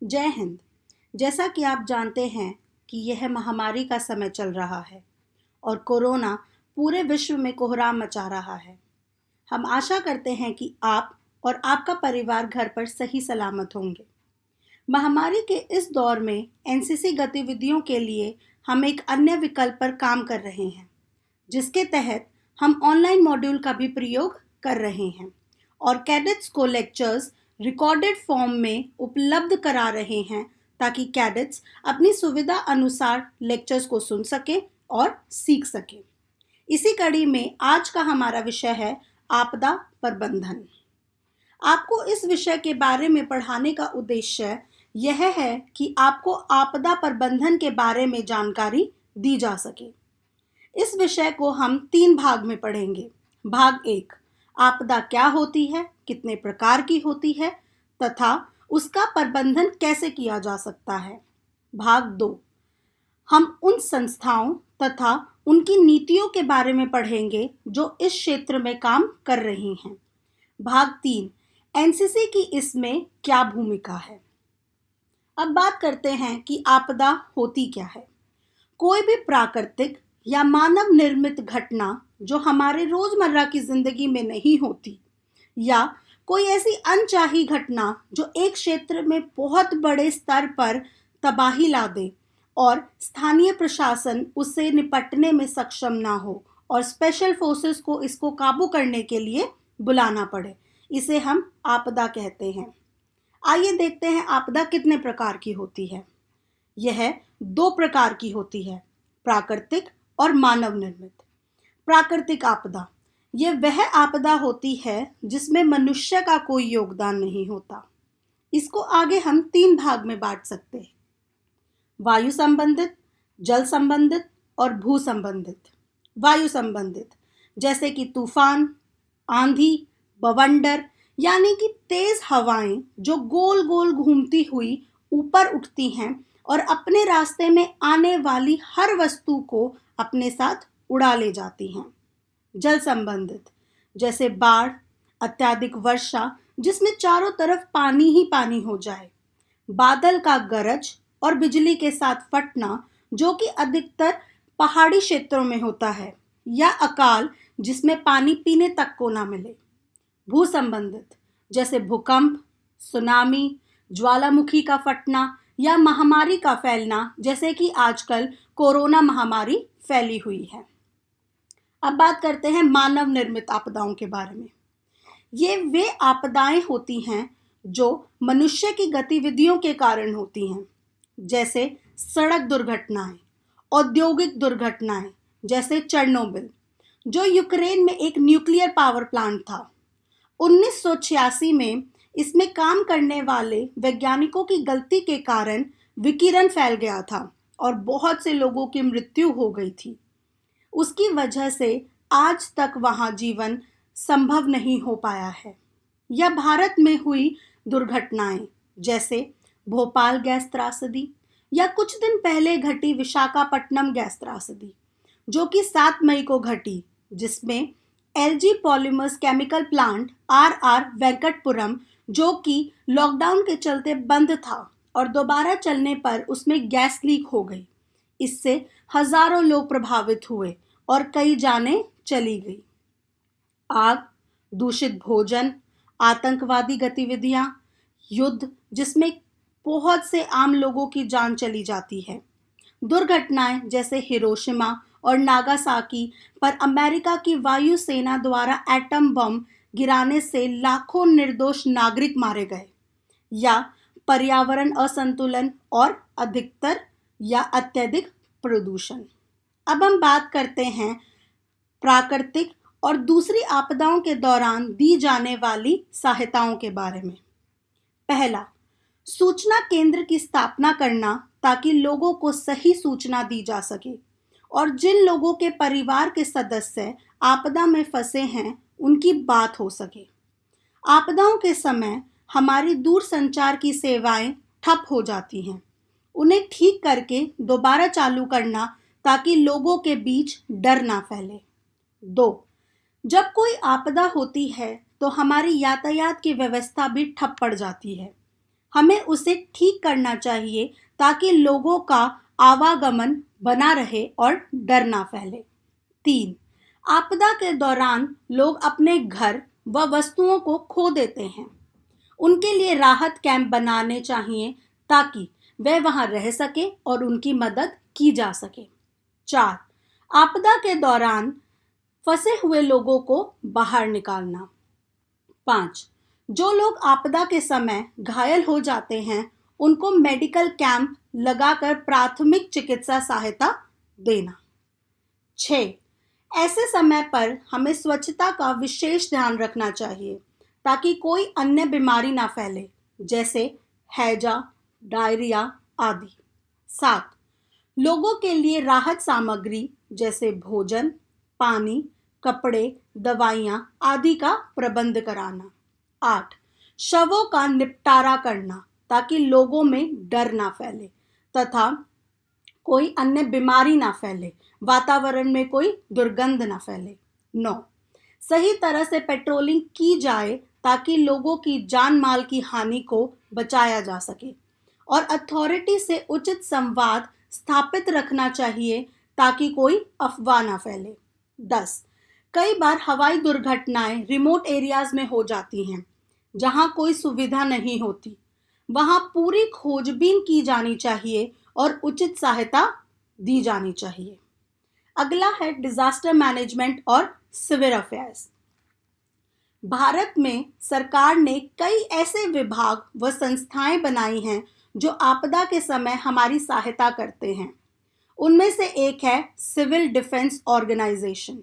जय हिंद। जैसा कि आप जानते हैं कि यह महामारी का समय चल रहा है और कोरोना पूरे विश्व में कोहराम मचा रहा है। हम आशा करते हैं कि आप और आपका परिवार घर पर सही सलामत होंगे। महामारी के इस दौर में एनसीसी गतिविधियों के लिए हम एक अन्य विकल्प पर काम कर रहे हैं, जिसके तहत हम ऑनलाइन मॉड्यूल का भी प्रयोग कर रहे हैं और कैडेट्स को लेक्चर्स रिकॉर्डेड फॉर्म में उपलब्ध करा रहे हैं ताकि कैडेट्स अपनी सुविधा अनुसार लेक्चर्स को सुन सकें और सीख सकें। इसी कड़ी में आज का हमारा विषय है आपदा प्रबंधन। आपको इस विषय के बारे में पढ़ाने का उद्देश्य यह है कि आपको आपदा प्रबंधन के बारे में जानकारी दी जा सके। इस विषय को हम 3 भाग में पढ़ेंगे। भाग 1, आपदा क्या होती है, कितने प्रकार की होती है तथा उसका प्रबंधन कैसे किया जा सकता है। भाग 2, हम उन संस्थाओं तथा उनकी नीतियों के बारे में पढ़ेंगे जो इस क्षेत्र में काम कर रही हैं। भाग 3, एनसीसी की इसमें क्या भूमिका है। अब बात करते हैं कि आपदा होती क्या है। कोई भी प्राकृतिक या मानव निर्मित घटना जो हमारे रोजमर्रा की जिंदगी में नहीं होती, या कोई ऐसी अनचाही घटना जो एक क्षेत्र में बहुत बड़े स्तर पर तबाही ला दे और स्थानीय प्रशासन उससे निपटने में सक्षम ना हो और स्पेशल फोर्सेस को इसको काबू करने के लिए बुलाना पड़े, इसे हम आपदा कहते हैं। आइए देखते हैं आपदा कितने प्रकार की होती है। यह 2 प्रकार की होती है, प्राकृतिक और मानव निर्मित। प्राकृतिक आपदा, यह वह आपदा होती है जिसमें मनुष्य का कोई योगदान नहीं होता। इसको आगे हम 3 भाग में बांट सकते हैं, वायु संबंधित, जल संबंधित और भू संबंधित। वायु संबंधित जैसे कि तूफान, आंधी, बवंडर यानी कि तेज हवाएं जो गोल गोल घूमती हुई ऊपर उठती हैं और अपने रास्ते में आने वाली हर वस्तु को अपने साथ उड़ा ले जाती हैं। जल संबंधित जैसे बाढ़, अत्यधिक वर्षा जिसमें चारों तरफ पानी ही पानी हो जाए, बादल का गरज और बिजली के साथ फटना जो कि अधिकतर पहाड़ी क्षेत्रों में होता है, या अकाल जिसमें पानी पीने तक को ना मिले। भू संबंधित जैसे भूकंप, सुनामी, ज्वालामुखी का फटना या महामारी का फैलना, जैसे कि आजकल कोरोना महामारी फैली हुई है। अब बात करते हैं मानव निर्मित आपदाओं के बारे में। ये वे आपदाएं होती हैं जो मनुष्य की गतिविधियों के कारण होती हैं, जैसे सड़क दुर्घटनाएं, औद्योगिक दुर्घटनाएं जैसे चेरनोबिल जो यूक्रेन में एक न्यूक्लियर पावर प्लांट था। 1986 में इसमें काम करने वाले वैज्ञानिकों की गलती के कारण विकिरण फैल गया था और बहुत से लोगों की मृत्यु हो गई थी। उसकी वजह से आज तक वहां जीवन संभव नहीं हो पाया है। या भारत में हुई दुर्घटनाएं जैसे भोपाल गैस त्रासदी या कुछ दिन पहले घटी विशाखापट्टनम गैस त्रासदी जो कि 7 मई को घटी, जिसमें LG polymers chemical plant RR Venkatapuram जो कि लॉकडाउन के चलते बंद था और दोबारा चलने पर उसमें गैस लीक हो गई। इससे हजारों लोग प्रभावित हुए और कई जानें चली गई। आग, दूषित भोजन, आतंकवादी गतिविधियां, युद्ध जिसमें बहुत से आम लोगों की जान चली जाती है। दुर्घटनाएं जैसे हिरोशिमा और नागासाकी पर अमेरिका की वायुसेना द्वारा एटम बम गिराने से लाखों निर्दोष नागरिक मारे गए, या पर्यावरण असंतुलन और अधिकतर या अत्यधिक प्रदूषण। अब हम बात करते हैं प्राकृतिक और दूसरी आपदाओं के दौरान दी जाने वाली सहायताओं के बारे में। पहला, सूचना केंद्र की स्थापना करना ताकि लोगों को सही सूचना दी जा सके और जिन लोगों के परिवार के सदस्य आपदा में फंसे हैं उनकी बात हो सके। आपदाओं के समय हमारी दूरसंचार की सेवाएं ठप हो जाती हैं, उन्हें ठीक करके दोबारा चालू करना ताकि लोगों के बीच डर ना फैले। 2, जब कोई आपदा होती है तो हमारी यातायात की व्यवस्था भी ठप पड़ जाती है। हमें उसे ठीक करना चाहिए ताकि लोगों का आवागमन बना रहे और डर ना फैले। 3. आपदा के दौरान लोग अपने घर व वस्तुओं को खो देते हैं। उनके लिए राहत कैंप बनाने चाहिए ताकि वे वहां रह सके और उनकी मदद की जा सके। 4. आपदा के दौरान फंसे हुए लोगों को बाहर निकालना। 5. जो लोग आपदा के समय घायल हो जाते हैं उनको मेडिकल कैंप लगाकर प्राथमिक चिकित्सा सहायता देना। 6. ऐसे समय पर हमें स्वच्छता का विशेष ध्यान रखना चाहिए ताकि कोई अन्य बीमारी ना फैले, जैसे हैजा, डायरिया आदि। 7. लोगों के लिए राहत सामग्री जैसे भोजन, पानी, कपड़े, दवाइयाँ आदि का प्रबंध कराना। 8. शवों का निपटारा करना ताकि लोगों में डर ना फैले तथा कोई अन्य बीमारी ना फैले, वातावरण में कोई दुर्गंध ना फैले। 9. सही तरह से पेट्रोलिंग की जाए ताकि लोगों की जान माल की हानि को बचाया जा सके और अथॉरिटी से उचित संवाद स्थापित रखना चाहिए ताकि कोई अफवाह ना फैले। 10. कई बार हवाई दुर्घटनाएं रिमोट एरियाज में हो जाती हैं जहां कोई सुविधा नहीं होती। वहां पूरी खोजबीन की जानी चाहिए और उचित सहायता दी जानी चाहिए। अगला है डिजास्टर मैनेजमेंट और सिविल अफेयर्स। भारत में सरकार ने कई ऐसे विभाग व संस्थाएं बनाई हैं जो आपदा के समय हमारी सहायता करते हैं। उनमें से एक है सिविल डिफेंस ऑर्गेनाइजेशन।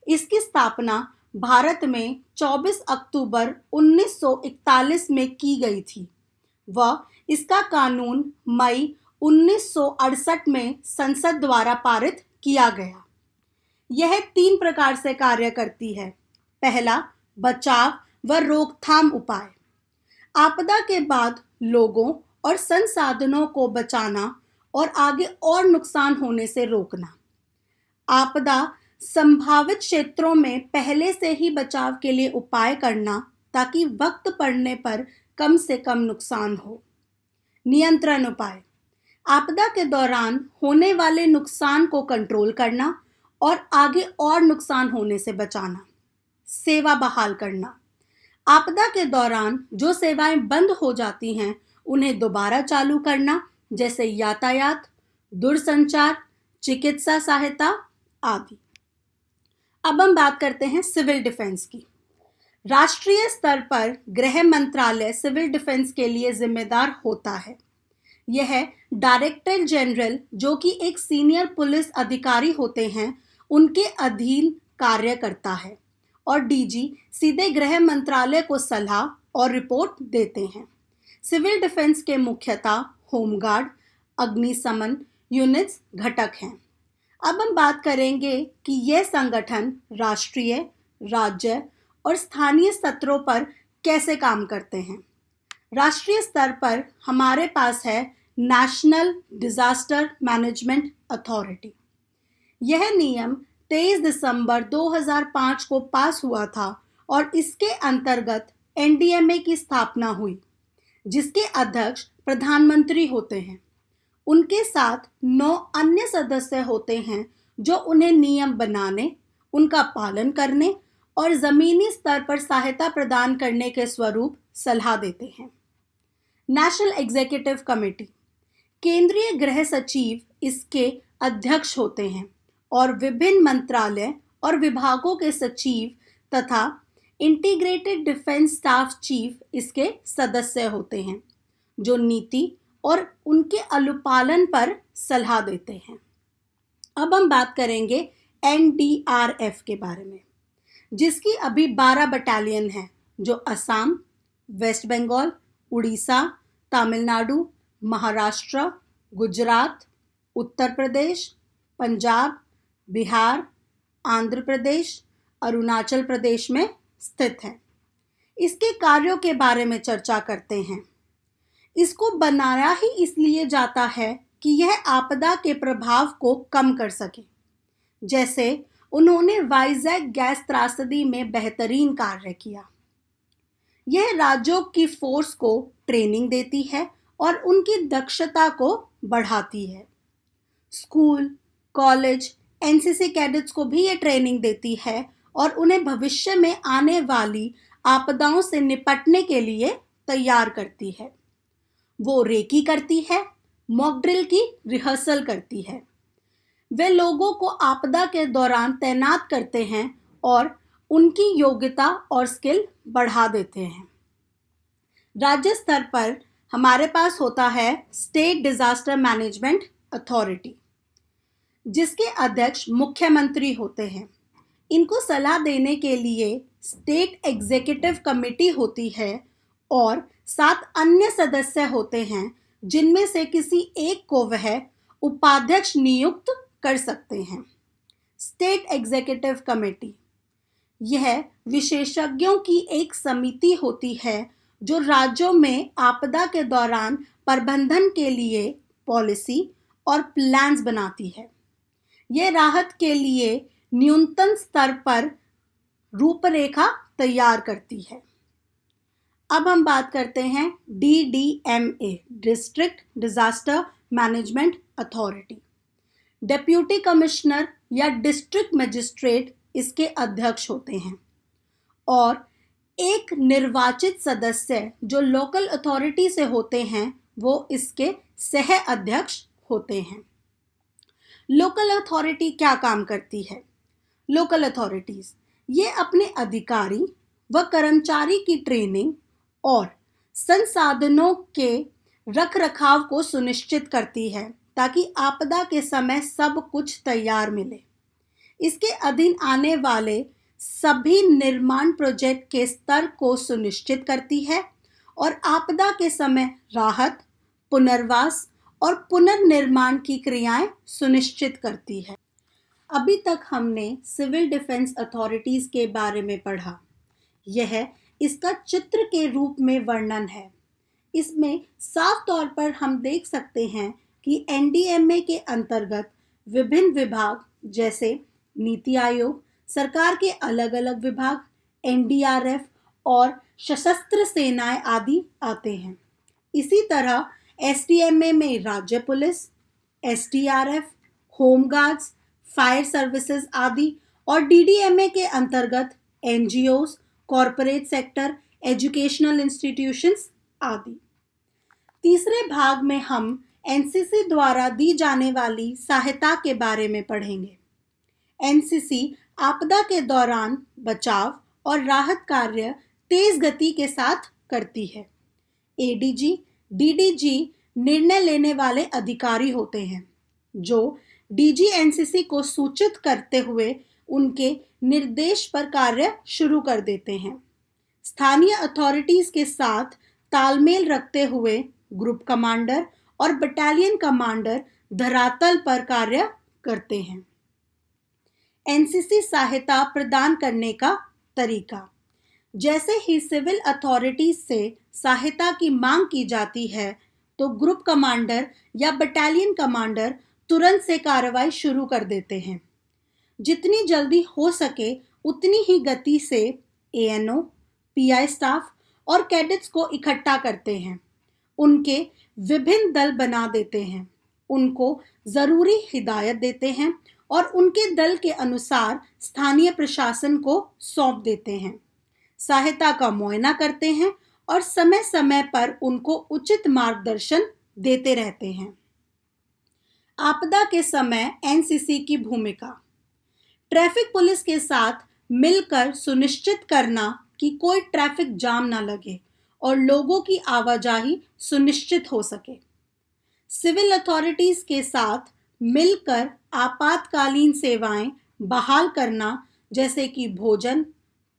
इसकी स्थापना भारत में 24 अक्टूबर 1941 में की गई थी व इसका कानून मई 1968 में संसद द्वारा पारित किया गया। यह 3 प्रकार से कार्य करती है। पहला, बचाव व रोकथाम उपाय। आपदा के बाद लोगों और संसाधनों को बचाना और आगे और नुकसान होने से रोकना। आपदा संभावित क्षेत्रों में पहले से ही बचाव के लिए उपाय करना ताकि वक्त पड़ने पर कम से कम नुकसान हो। नियंत्रण उपाय। आपदा के दौरान होने वाले नुकसान को कंट्रोल करना और आगे और नुकसान होने से बचाना। सेवा बहाल करना। आपदा के दौरान जो सेवाएं बंद हो जाती हैं उन्हें दोबारा चालू करना, जैसे यातायात, दूरसंचार, चिकित्सा सहायता आदि। अब हम बात करते हैं सिविल डिफेंस की। राष्ट्रीय स्तर पर गृह मंत्रालय सिविल डिफेंस के लिए जिम्मेदार होता है। यह डायरेक्टर जनरल, जो कि एक सीनियर पुलिस अधिकारी होते हैं, उनके अधीन कार्य करता है और डीजी सीधे गृह मंत्रालय को सलाह और रिपोर्ट देते हैं। सिविल डिफेंस के मुख्यतः होमगार्ड, अग्निशमन यूनिट्स घटक हैं। अब हम बात करेंगे कि यह संगठन राष्ट्रीय, राज्य और स्थानीय स्तरों पर कैसे काम करते हैं। राष्ट्रीय स्तर पर हमारे पास है नेशनल डिजास्टर मैनेजमेंट अथॉरिटी। यह नियम 23 दिसंबर 2005 को पास हुआ था और इसके अंतर्गत एनडीएमए की स्थापना हुई, जिसके अध्यक्ष प्रधानमंत्री होते हैं। उनके साथ 9 अन्य सदस्य होते हैं जो उन्हें नियम बनाने, उनका पालन करने और जमीनी स्तर पर सहायता प्रदान करने के स्वरूप सलाह देते हैं। National executive committee. केंद्रीय गृह सचिव इसके अध्यक्ष होते हैं और विभिन्न मंत्रालय और विभागों के सचिव तथा इंटीग्रेटेड डिफेंस स्टाफ चीफ इसके सदस्य होते हैं, जो नीति और उनके अनुपालन पर सलाह देते हैं। अब हम बात करेंगे एनडीआरएफ के बारे में, जिसकी अभी 12 बटालियन है, जो असम, वेस्ट बंगाल, उड़ीसा, तमिलनाडु, महाराष्ट्र, गुजरात, उत्तर प्रदेश, पंजाब, बिहार, आंध्र प्रदेश, अरुणाचल प्रदेश में स्थित है। इसके कार्यों के बारे में चर्चा करते हैं। इसको बनाया ही इसलिए जाता है कि यह आपदा के प्रभाव को कम कर सके। जैसे उन्होंने वाइजैक गैस त्रासदी में बेहतरीन कार्य किया। यह राज्यों की फोर्स को ट्रेनिंग देती है और उनकी दक्षता को बढ़ाती है। स्कूल, कॉलेज, एनसीसी कैडेट्स को भी ये ट्रेनिंग देती है और उन्हें भविष्य में आने वाली आपदाओं से निपटने के लिए तैयार करती है। वो रेकी करती है, मॉक ड्रिल की रिहर्सल करती है। वे लोगों को आपदा के दौरान तैनात करते हैं और उनकी योग्यता और स्किल बढ़ा देते हैं। राज्य स्तर पर हमारे पास होता है स्टेट डिजास्टर मैनेजमेंट अथॉरिटी, जिसके अध्यक्ष मुख्यमंत्री होते हैं। इनको सलाह देने के लिए स्टेट एग्जीक्यूटिव कमेटी होती है और 7 अन्य सदस्य होते हैं, जिनमें से किसी एक को वह उपाध्यक्ष नियुक्त कर सकते हैं। स्टेट एग्जीक्यूटिव कमेटी यह विशेषज्ञों की एक समिति होती है जो राज्यों में आपदा के दौरान प्रबंधन के लिए पॉलिसी और प्लान्स बनाती है। यह राहत के लिए न्यूनतम स्तर पर रूपरेखा तैयार करती है। अब हम बात करते हैं DDMA, district disaster management authority. Deputy commissioner या डिस्ट्रिक्ट मजिस्ट्रेट इसके अध्यक्ष होते हैं और एक निर्वाचित सदस्य जो लोकल अथॉरिटी से होते हैं वो इसके सह अध्यक्ष होते हैं। लोकल अथॉरिटी क्या काम करती है? लोकल अथॉरिटीज ये अपने अधिकारी व कर्मचारी की ट्रेनिंग और संसाधनों के रखरखाव को सुनिश्चित करती है ताकि आपदा के समय सब कुछ तैयार मिले। इसके अधीन आने वाले सभी निर्माण प्रोजेक्ट के स्तर को सुनिश्चित करती है और आपदा के समय राहत, पुनर्वास और पुनर्निर्माण की क्रियाएं सुनिश्चित करती है। अभी तक हमने सिविल डिफेंस अथॉरिटीज के बारे में पढ़ा। यह इसका चित्र के रूप में वर्णन है। इसमें साफ तौर पर हम देख सकते हैं कि NDMA के अंतर्गत विभिन्न विभाग जैसे नीति आयोग, सरकार के अलग अलग विभाग, NDRF और सशस्त्र सेनाएं आदि आते हैं। इसी तरह SDMA में राज्य police, SDRF, home guards, fire services आदि और DDMA के अंतर्गत NGOs, corporate sector, educational institutions आदि। तीसरे भाग में हम NCC द्वारा दी जाने वाली सहायता के बारे में पढ़ेंगे। NCC आपदा के दौरान बचाव और राहत कार्य तेज गति के साथ करती है। ADG, DDG निर्णय लेने वाले अधिकारी होते हैं जो DG NCC को सूचित करते हुए उनके निर्देश पर कार्य शुरू कर देते हैं। स्थानीय अथॉरिटीज के साथ तालमेल रखते हुए ग्रुप कमांडर और बटालियन कमांडर धरातल पर कार्य करते हैं। NCC सहायता प्रदान करने का तरीका। जैसे ही सिविल अथॉरिटीज से सहायता की मांग की जाती है तो ग्रुप कमांडर या बटालियन कमांडर तुरंत से कार्रवाई शुरू कर देते हैं। जितनी जल्दी हो सके उतनी ही गति से ANO, PI स्टाफ और कैडेट्स को इकट्ठा करते हैं। उनके विभिन्न दल बना देते हैं, उनको ज़रूरी हिदायत देते हैं और उनके दल के अनुसार स्थानीय प्रशासन को सौंप देते हैं। सहायता का मुआयना करते हैं और समय समय पर उनको उचित मार्गदर्शन देते रहते हैं। आपदा के समय NCC की भूमिका। ट्रैफिक पुलिस के साथ मिलकर सुनिश्चित करना कि कोई ट्रैफिक जाम न लगे और लोगों की आवाजाही सुनिश्चित हो सके। सिविल अथॉरिटीज के साथ मिलकर आपातकालीन सेवाएं बहाल करना जैसे कि भोजन,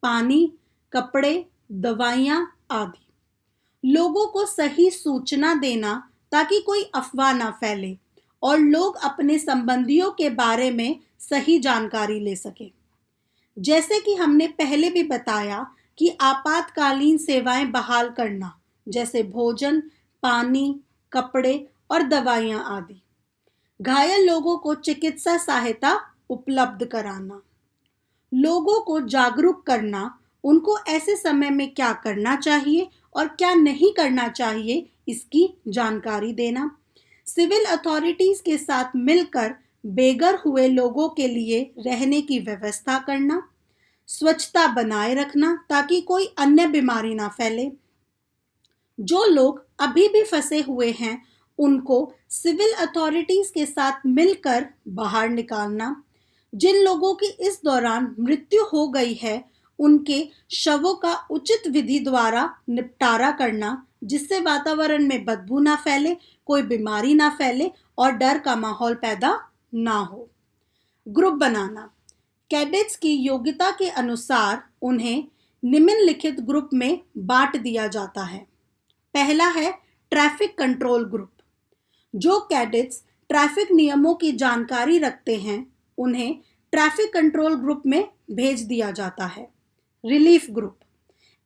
पानी, कपड़े, दवाइयाँ आदि। लोगों को सही सूचना देना ताकि कोई अफवाह ना फैले और लोग अपने संबंधियों के बारे में सही जानकारी ले सके। जैसे कि हमने पहले भी बताया कि आपातकालीन सेवाएं बहाल करना जैसे भोजन, पानी, कपड़े और दवाइयाँ आदि। घायल लोगों को चिकित्सा सहायता उपलब्ध कराना। लोगों को जागरूक करना, उनको ऐसे समय में क्या करना चाहिए और क्या नहीं करना चाहिए, इसकी जानकारी देना। सिविल अथॉरिटीज के साथ मिलकर बेघर हुए लोगों के लिए रहने की व्यवस्था करना। स्वच्छता बनाए रखना ताकि कोई अन्य बीमारी ना फैले। जो लोग अभी भी फंसे हुए हैं उनको सिविल अथॉरिटीज के साथ मिलकर बाहर निकालना। जिन लोगों की इस दौरान मृत्यु हो गई है उनके शवों का उचित विधि द्वारा निपटारा करना, जिससे वातावरण में बदबू ना फैले, कोई बीमारी ना फैले और डर का माहौल पैदा ना हो। ग्रुप बनाना। कैडेट्स की योग्यता के अनुसार उन्हें निम्नलिखित ग्रुप में बांट दिया जाता है। पहला है ट्रैफिक कंट्रोल ग्रुप। जो कैडेट्स ट्रैफिक नियमों की जानकारी रखते हैं उन्हें ट्रैफिक कंट्रोल ग्रुप में भेज दिया जाता है। Relief group.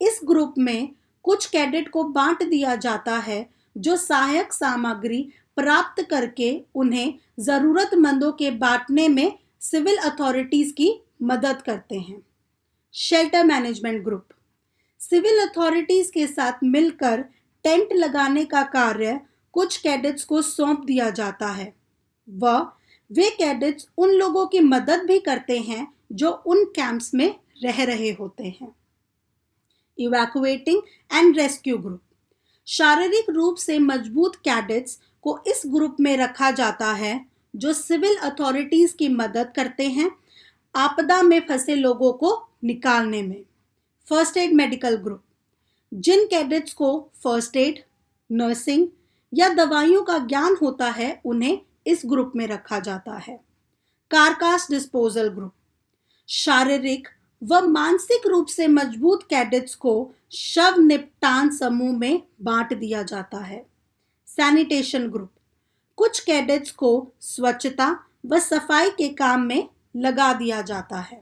इस ग्रुप में कुछ कैडेट को बांट दिया जाता है जो सहायक सामग्री प्राप्त करके उन्हें जरूरतमंदों के बांटने में सिविल अथॉरिटीज की मदद करते हैं। Shelter management group. Civil authorities के साथ मिलकर टेंट लगाने का कार्य कुछ कैडेट्स को सौंप दिया जाता है। वे कैडेट्स उन लोगों की मदद भी करते हैं जो उन कैंप्स में रह रहे होते हैं। Evacuating and rescue group. शारीरिक रूप से मजबूत कैडेट्स को इस ग्रुप में रखा जाता है जो सिविल अथॉरिटीज की मदद करते हैं आपदा में फंसे लोगों को निकालने में। First aid medical group. जिन कैडेट्स को फर्स्ट एड, नर्सिंग या दवाइयों का ज्ञान होता है उन्हें इस ग्रुप में रखा जाता है। कारकास डिस्पोजल ग्रुप। शारीरिक व मानसिक रूप से मजबूत कैडेट्स को शव निपटान समूह में बांट दिया जाता है। Sanitation group. कुछ कैडेट्स को स्वच्छता व सफाई के काम में लगा दिया जाता है।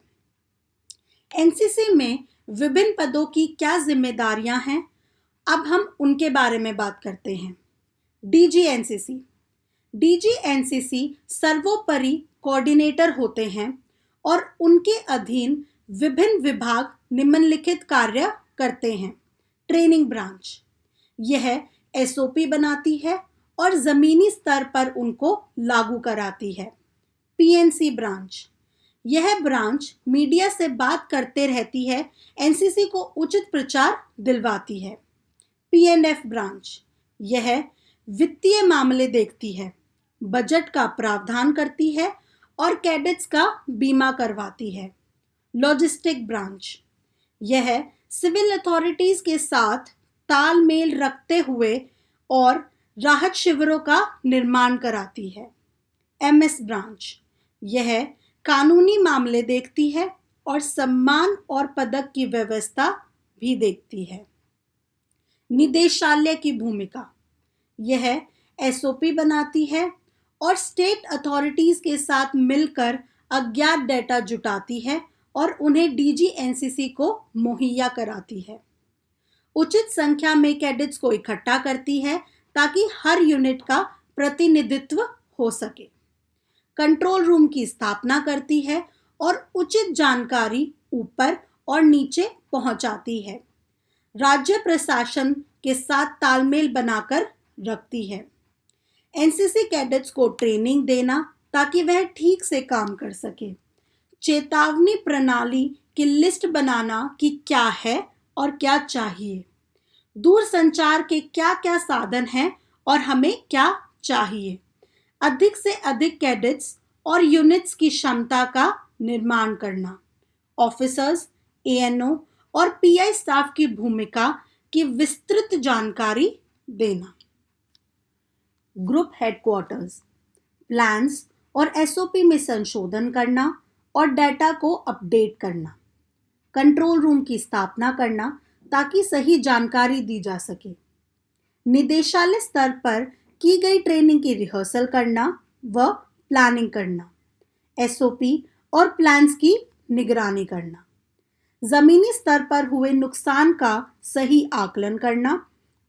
एनसीसी में विभिन्न पदों की क्या जिम्मेदारियां हैं, अब हम उनके बारे में बात करते हैं। DG NCC. डीजी एनसीसी सर्वोपरि कोऑर्डिनेटर होते हैं और उनके अधीन विभिन्न विभाग निम्नलिखित कार्य करते हैं। Training branch. यह एसओपी बनाती है और जमीनी स्तर पर उनको लागू कराती है। PNC branch. यह ब्रांच मीडिया से बात करते रहती है, एनसीसी को उचित प्रचार दिलवाती है। PNF branch. यह वित्तीय मामले देखती है, बजट का प्रावधान करती है और कैडेट्स का बीमा करवाती है। Logistic branch. यह सिविल अथॉरिटीज के साथ तालमेल रखते हुए और राहत शिविरों का निर्माण कराती है। MS branch. यह कानूनी मामले देखती है और सम्मान और पदक की व्यवस्था भी देखती है। निदेशालय की भूमिका। यह एसओपी बनाती है और स्टेट अथॉरिटीज के साथ मिलकर अज्ञात डेटा जुटाती है और उन्हें डीजी एनसीसी को मुहैया कराती है। उचित संख्या में कैडेट्स को इकट्ठा करती है ताकि हर यूनिट का प्रतिनिधित्व हो सके। कंट्रोल रूम की स्थापना करती है और उचित जानकारी ऊपर और नीचे पहुंचाती है। राज्य प्रशासन के साथ तालमेल बनाकर रखती है। एनसीसी कैडेट्स को ट्रेनिंग देना ताकि वह ठीक से काम कर सके। चेतावनी प्रणाली की लिस्ट बनाना कि क्या है और क्या चाहिए। दूर संचार के क्या क्या साधन हैं और हमें क्या चाहिए। अधिक से अधिक कैडेट्स और यूनिट्स की क्षमता का निर्माण करना। ऑफिसर्स, एएनओ और पीआई स्टाफ की भूमिका की विस्तृत जानकारी देना। Group headquarters. प्लान्स और एसओपी में संशोधन करना और डेटा को अपडेट करना। कंट्रोल रूम की स्थापना करना ताकि सही जानकारी दी जा सके। निदेशालय स्तर पर की गई ट्रेनिंग की रिहर्सल करना व प्लानिंग करना। एसओपी और प्लान्स की निगरानी करना। जमीनी स्तर पर हुए नुकसान का सही आकलन करना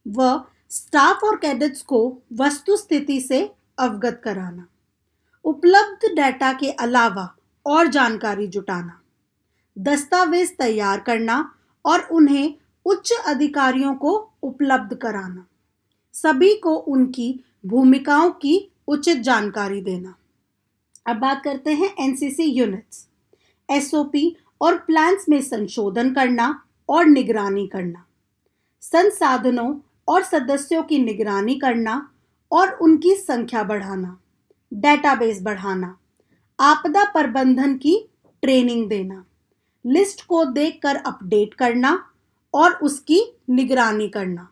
व स्टाफ और कैडेट्स को वस्तु स्थिति से अवगत कराना। उपलब्ध डेटा के अलावा और जानकारी जुटाना। दस्तावेज तैयार करना और उन्हें उच्च अधिकारियों को उपलब्ध कराना। सभी को उनकी भूमिकाओं की उचित जानकारी देना। अब बात करते हैं एनसीसी यूनिट्स। एसओपी और प्लान्स में संशोधन करना और निगरानी करना, संसाधनों और सदस्यों की निगरानी करना और उनकी संख्या बढ़ाना, डेटाबेस बढ़ाना, आपदा प्रबंधन की ट्रेनिंग देना, लिस्ट को देखकर अपडेट करना और उसकी निगरानी करना,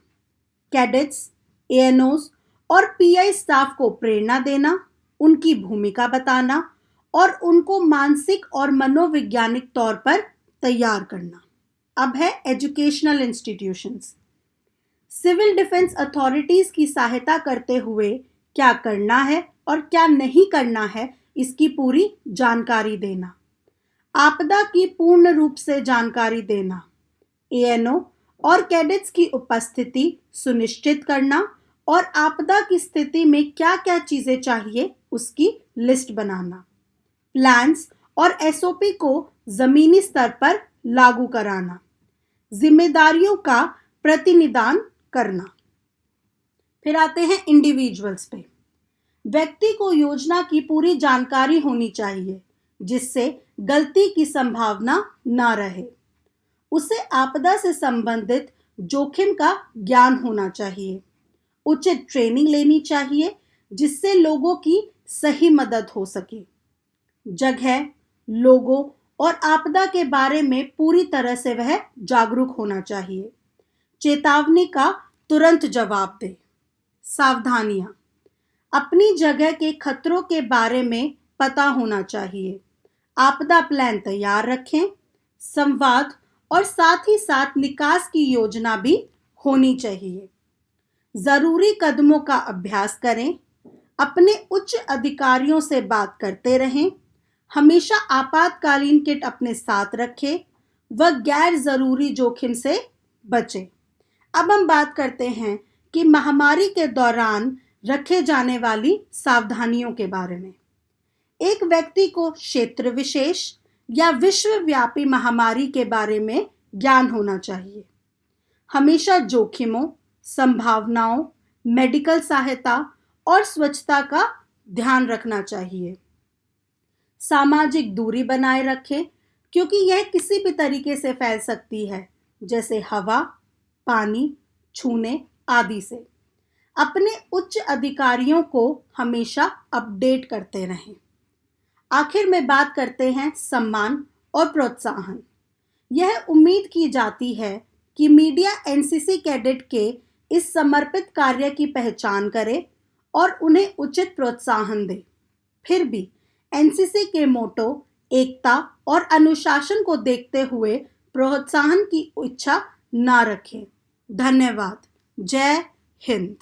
कैडेट्स, एएनओज और पीआई स्टाफ को प्रेरणा देना, उनकी भूमिका बताना और उनको मानसिक और मनोवैज्ञानिक तौर पर तैयार करना। अब है educational institutions. Civil defence authorities की सहायता करते हुए क्या करना है और क्या नहीं करना है, इसकी पूरी जानकारी देना। आपदा की पूर्ण रूप से जानकारी देना, एएनओ और कैडेट्स की उपस्थिति सुनिश्चित करना और आपदा की स्थिति में क्या क्या चीजें चाहिए उसकी लिस्ट बनाना, प्लान्स और एसओपी को जमीनी स्तर पर लागू कराना, जिम्मेदारियों का प्रतिनिधान करना। फिर आते हैं इंडिविजुअल्स पे। व्यक्ति को योजना की पूरी जानकारी होनी चाहिए जिससे गलती की संभावना ना रहे। उसे आपदा से संबंधित जोखिम का ज्ञान होना चाहिए। उचित ट्रेनिंग लेनी चाहिए जिससे लोगों की सही मदद हो सके। जगह, लोगों और आपदा के बारे में पूरी तरह से वह जागरूक होना चाहिए। चेतावनी का तुरंत जवाब दे। सावधानियां, अपनी जगह के खतरों के बारे में पता होना चाहिए। आपदा प्लान तैयार रखें। संवाद और साथ ही साथ निकास की योजना भी होनी चाहिए। जरूरी कदमों का अभ्यास करें। अपने उच्च अधिकारियों से बात करते रहें। हमेशा आपातकालीन किट अपने साथ रखें व गैर जरूरी जोखिम से बचें। अब हम बात करते हैं कि महामारी के दौरान रखे जाने वाली सावधानियों के बारे में। एक व्यक्ति को क्षेत्र विशेष या विश्वव्यापी महामारी के बारे में ज्ञान होना चाहिए। हमेशा जोखिमों, संभावनाओं, मेडिकल सहायता और स्वच्छता का ध्यान रखना चाहिए। सामाजिक दूरी बनाए रखें क्योंकि यह किसी भी तरीके से फैल सकती है, जैसे हवा, पानी, छूने आदि से। अपने उच्च अधिकारियों को हमेशा अपडेट करते रहें। आखिर में बात करते हैं सम्मान और प्रोत्साहन। यह उम्मीद की जाती है कि मीडिया एनसीसी कैडेट के इस समर्पित कार्य की पहचान करे और उन्हें उचित प्रोत्साहन दे। फिर भी एनसीसी के मोटो एकता और अनुशासन को देखते हुए प्रोत्साहन की इच्छा ना रखें। धन्यवाद। जय हिंद।